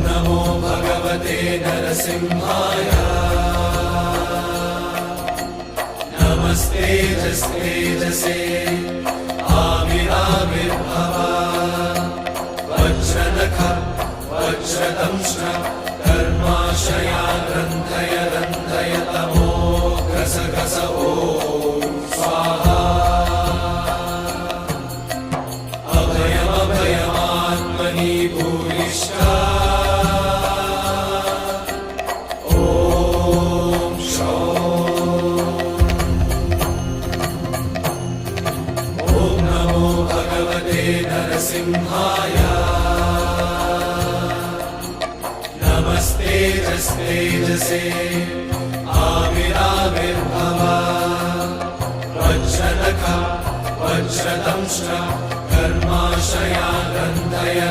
नमो भगवते नरसिंहाय नमस्तेजस्तेजसे आविराविर्भव वज्रनख वज्रदंष्ट्र कर्माशया ग्रन्थय रन्धय तमो घस घस ॐ स्वाहा अभयमभयमात्मनि भूयिष्ठा नरसिंहाय नमस्तेजस्तेजसे आविराविर्भव वज्रनख वज्रदंष्ट्र कर्माशया ग्रन्थय